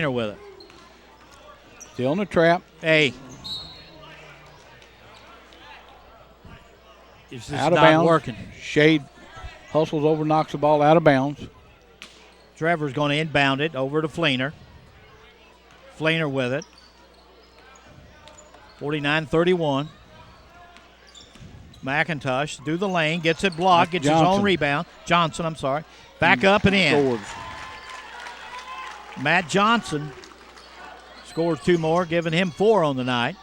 with it. Still in the trap. Hey. It's just Out of not bounds. working. Shade hustles over, knocks the ball out of bounds. Trevor's going to inbound it over to Fleener. Fleener with it. 49-31. McIntosh through the lane, gets it blocked, gets his own rebound. Johnson, I'm sorry. Back up and in. Scores. Matt Johnson scores 2 more, giving him 4 on the night.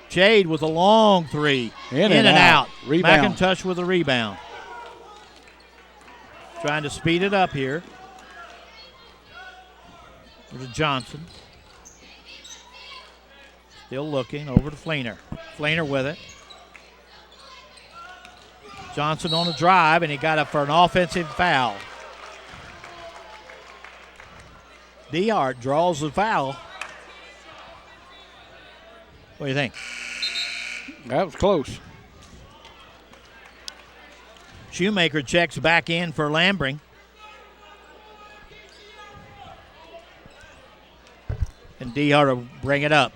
Shade with a long 3. In and out. Rebound. McIntosh with a rebound. Trying to speed it up here. There's Johnson. Still looking over to Fleener. Fleener with it. Johnson on the drive, and he got up for an offensive foul. Dehart draws the foul. What do you think? That was close. Shoemaker checks back in for Lambring. And Dehart will bring it up.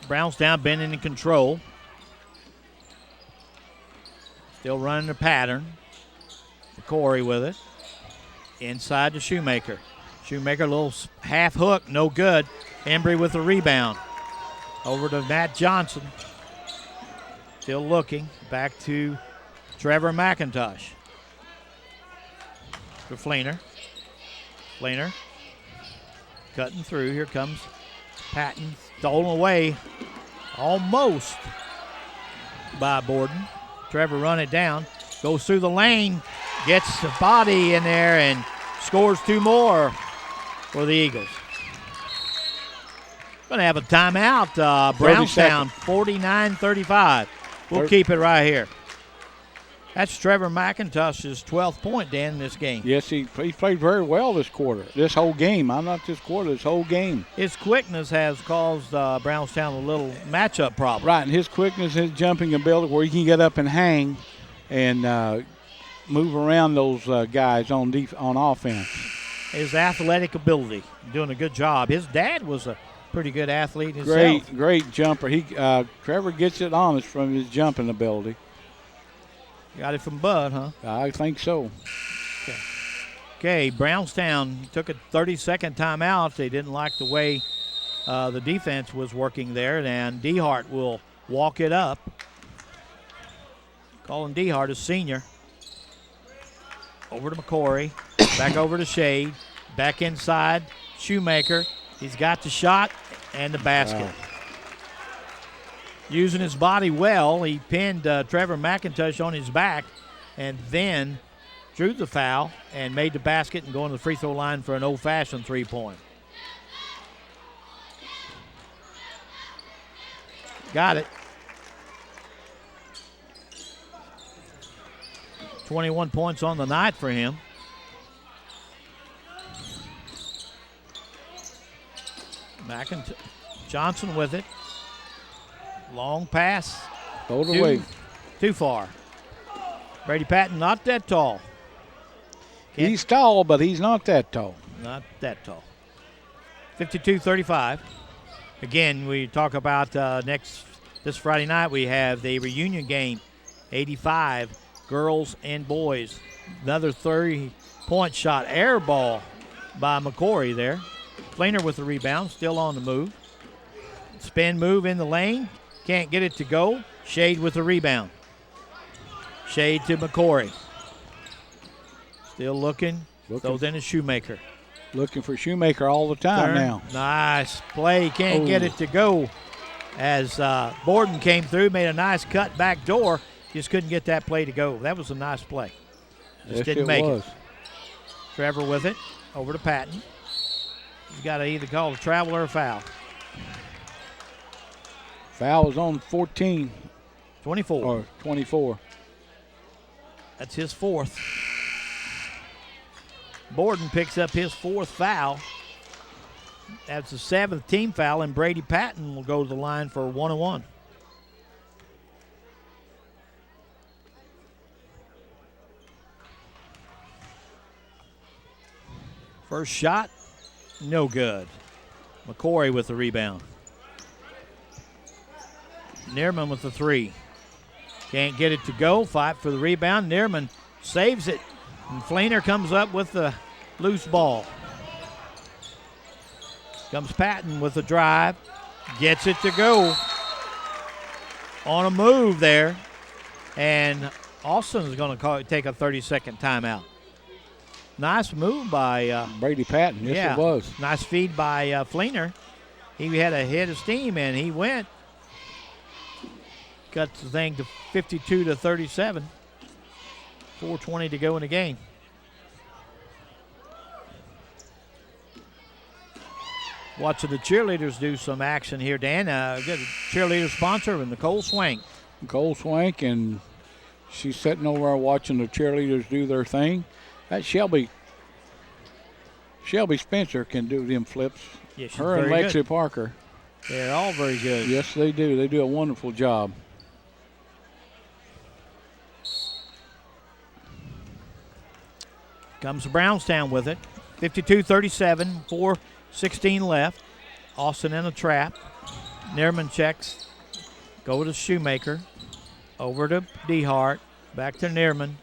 Brownstown been in control. Still running the pattern. Corey with it. Inside to Shoemaker. Shoemaker, a little half hook, no good. Embry with the rebound. Over to Matt Johnson. Still looking. Back to Trevor Macintosh. To Fleener. Fleener cutting through. Here comes Patton. Stolen away almost by Borden. Trevor run it down. Goes through the lane. Gets the body in there and scores 2 more for the Eagles. Going to have a timeout. Brownstown 49-35. We'll keep it right here. That's Trevor McIntosh's 12th point, Dan, in this game. Yes, he played very well this quarter, this whole game. I'm not this quarter, this whole game. His quickness has caused Brownstown a little matchup problem. Right, and his quickness, his jumping ability where he can get up and hang and move around those guys on offense. His athletic ability, doing a good job. His dad was a pretty good athlete himself. Great jumper. Trevor gets it honest from his jumping ability. Got it from Bud, huh? I think so. Okay, Brownstown took a 30-second timeout. They didn't like the way the defense was working there, and Dehart will walk it up. Colin Dehart, a senior. Over to McCory. Back over to Shade. Back inside. Shoemaker. He's got the shot and the basket. Wow. Using his body well, he pinned Trevor McIntosh on his back and then drew the foul and made the basket and going to the free throw line for an old-fashioned 3-point. Got it. 21 points on the night for him. Johnson with it. Long pass. Throw it away. Too far. Brady Patton not that tall. He's tall, but he's not that tall. Not that tall. 52-35. Again, we talk about this Friday night we have the reunion game, 85, girls and boys. Another 30-point shot, air ball by McCory there. Fleener with the rebound, still on the move. Spin move in the lane. Can't get it to go. Shade with the rebound. Shade to McCory. Still looking. So then it's Shoemaker. Looking for Shoemaker all the time now. Nice play. Can't get it to go. As Borden came through, made a nice cut back door. Just couldn't get that play to go. That was a nice play. Just didn't make it. Trevor with it. Over to Patton. He's got to either call a travel or a foul. Foul is on 14. 24. Or 24. That's his 4th. Borden picks up his 4th foul. That's the 7th team foul, and Brady Patton will go to the line for 1-on-1. First shot, no good. McCory with the rebound. Neerman with the three. Can't get it to go. Fight for the rebound. Neerman saves it. And Fleener comes up with the loose ball. Comes Patton with the drive. Gets it to go. On a move there. And Austin's going to take a 30-second timeout. Nice move by Brady Patton. Yes, it was. Nice feed by Fleener. He had a hit of steam, and he went. Got the thing to 52-37. 4:20 to go in the game. Watching the cheerleaders do some action here, Dan. Good cheerleader sponsor, Nicole Swank. Nicole Swank, and she's sitting over there watching the cheerleaders do their thing. That Shelby Spencer can do them flips. Yeah, she's her and very Lexi good. Parker. They're all very good. Yes, they do. They do a wonderful job. Comes Brownstown with it. 52-37, 4:16 left. Austin in a trap. Neerman checks. Go to Shoemaker. Over to DeHart. Back to Neerman.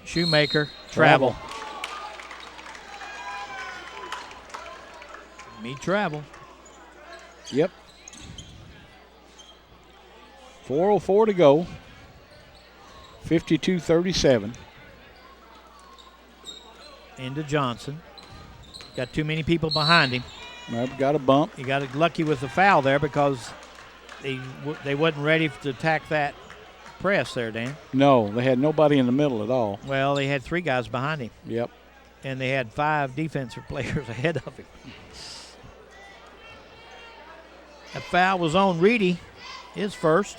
Shoemaker. Travel. Travel. Yep. 4:04 to go. 52-37. Into Johnson. Got too many people behind him. I've got a bump. He got lucky with the foul there because they wasn't ready to attack that press there, Dan. No, they had nobody in the middle at all. Well, they had three guys behind him. Yep. And they had 5 defensive players ahead of him. That foul was on Reedy, his first.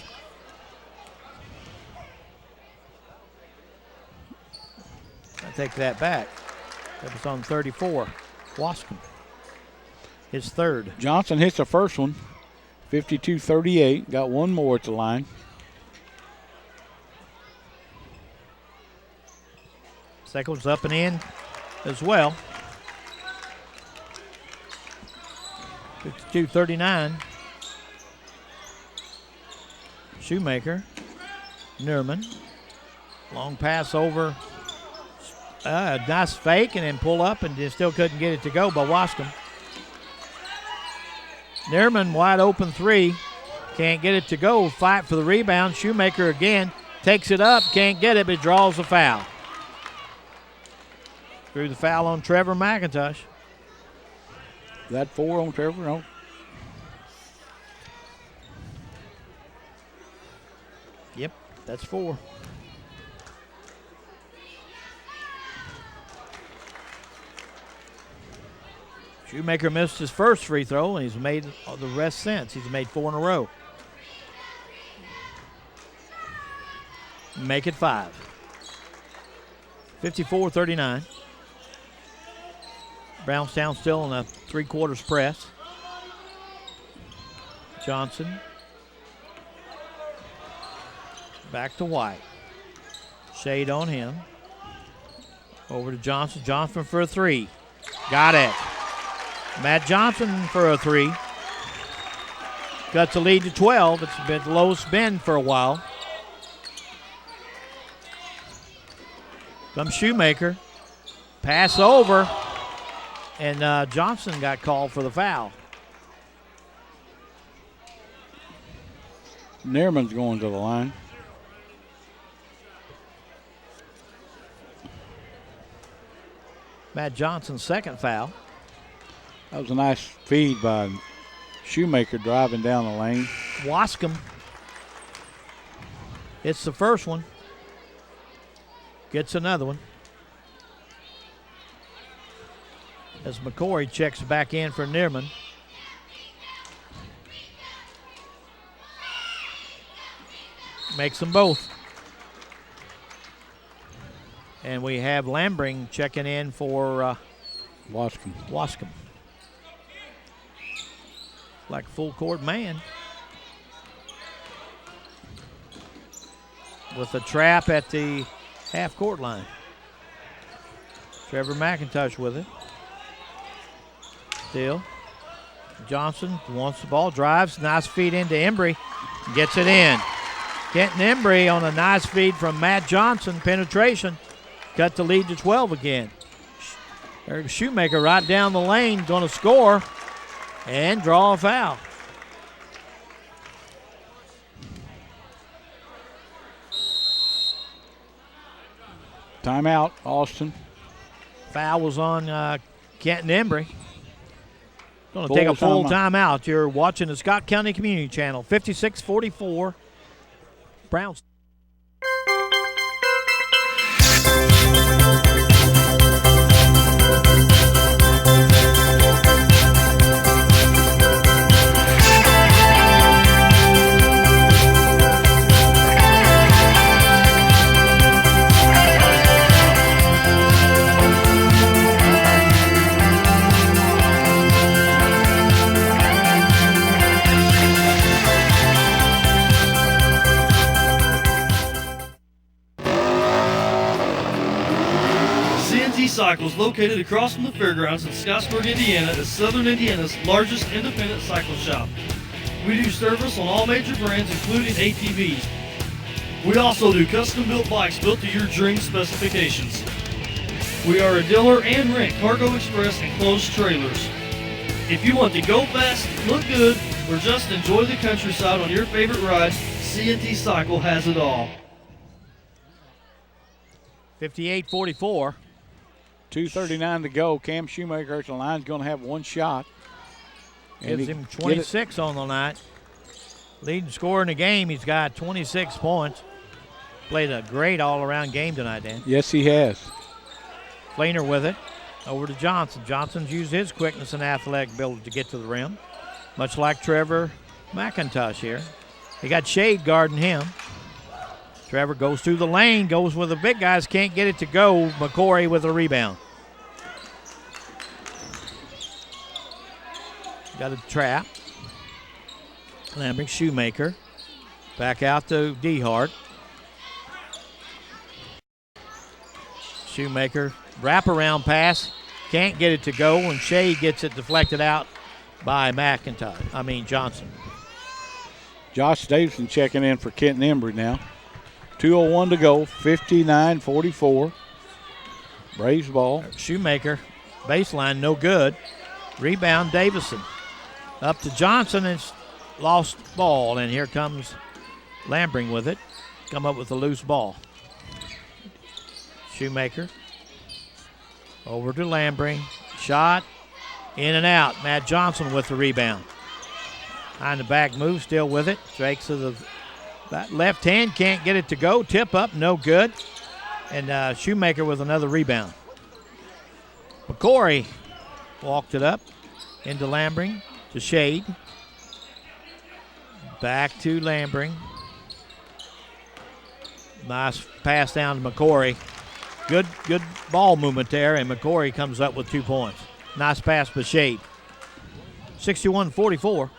I take that back. That was on 34. Wascom, his third. Johnson hits the first one, 52-38. Got one more at the line. Second one's up and in as well. 52-39. Shoemaker. Neerman. Long pass over. Nice fake and then pull up and just still couldn't get it to go by Wascom. Neerman wide open three. Can't get it to go. Fight for the rebound. Shoemaker again. Takes it up. Can't get it, but draws the foul. Drew the foul on Trevor Macintosh. That 4 on Trevor? No. Yep, that's 4. Shoemaker missed his first free throw, and he's made the rest since. He's made 4 in a row. Make it 5. 54-39. Brownstown still in a 3/4 press. Johnson. Back to White. Shade on him. Over to Johnson. Johnson for a 3. Got it. Matt Johnson for a 3. Got the lead to 12. It's been the lowest been for a while. Comes Shoemaker. Pass over. And Johnson got called for the foul. Neerman's going to the line. Matt Johnson's second foul. That was a nice feed by Shoemaker driving down the lane. Wascom. It's the first one. Gets another one. As McCory checks back in for Neerman. Makes them both. And we have Lambring checking in for Wascom. Like a full court man. With a trap at the half court line. Trevor Macintosh with it. Still. Johnson wants the ball, drives, nice feed into Embry, gets it in. Kenton Embry on a nice feed from Matt Johnson, penetration, cut the lead to 12 again. There's Shoemaker right down the lane, going to score and draw a foul. Timeout, Austin. Foul was on Kenton Embry. Going to take a full timeout. You're watching the Scott County Community Channel. 56-44, Brownstown. Cycles located across from the fairgrounds in Scottsburg, Indiana, is Southern Indiana's largest independent cycle shop. We do service on all major brands, including ATVs. We also do custom-built bikes built to your dream specifications. We are a dealer and rent Cargo Express and closed trailers. If you want to go fast, look good, or just enjoy the countryside on your favorite ride, C&T Cycle has it all. 58-44. 2:39 to go. Cam Shoemaker at the line's going to have one shot. Gives him 26 on the night. Leading scorer in the game, he's got 26 points. Played a great all-around game tonight, Dan. Yes, he has. Fleener with it. Over to Johnson. Johnson's used his quickness and athletic ability to get to the rim, much like Trevor Macintosh here. They got shade guarding him. Trevor goes through the lane, goes with the big guys, can't get it to go. McCory with a rebound. Got a trap. Lambert, Shoemaker. Back out to Dehart. Shoemaker, wraparound pass. Can't get it to go, and Shea gets it deflected out by Johnson. Josh Davidson checking in for Kenton Embry now. 2:01 to go, 59-44. Braves ball. Shoemaker, baseline, no good. Rebound, Davison. Up to Johnson, and it's lost ball, and here comes Lambring with it. Come up with a loose ball. Shoemaker. Over to Lambring. Shot, in and out. Matt Johnson with the rebound. Behind the back move, still with it. Strikes to the that left hand, can't get it to go. Tip up, no good. And Shoemaker with another rebound. McCory walked it up into Lambring to Shade. Back to Lambring. Nice pass down to McCory. Good ball movement there, and McCory comes up with 2 points. Nice pass by Shade. 61-44.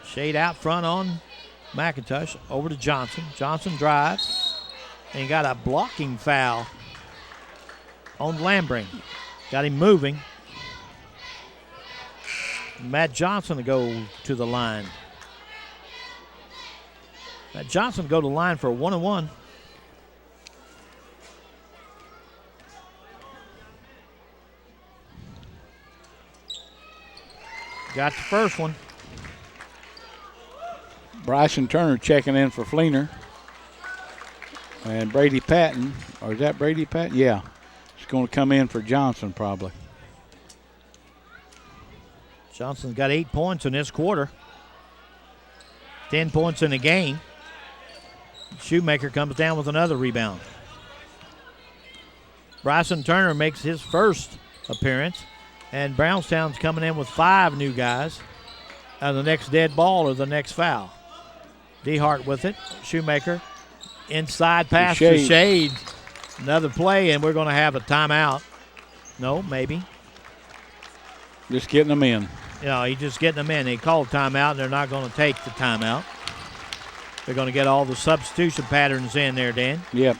Shade out front on Macintosh. Over to Johnson. Johnson drives. And he got a blocking foul on Lambring. Got him moving. Matt Johnson to go to the line. Matt Johnson go to the line for a 1-and-1. Got the first one. Bryson Turner checking in for Fleener. And Brady Patton, or is that Brady Patton? Yeah. It's going to come in for Johnson probably. Johnson's got 8 points in this quarter. 10 points in the game. Shoemaker comes down with another rebound. Bryson Turner makes his first appearance. And Brownstown's coming in with 5 new guys. The next dead ball or the next foul. Dehart with it. Shoemaker. Inside pass to Shade. Another play, and we're going to have a timeout. No, maybe. Just getting them in. He's just getting them in. They called timeout, and they're not going to take the timeout. They're going to get all the substitution patterns in there, Dan. Yep.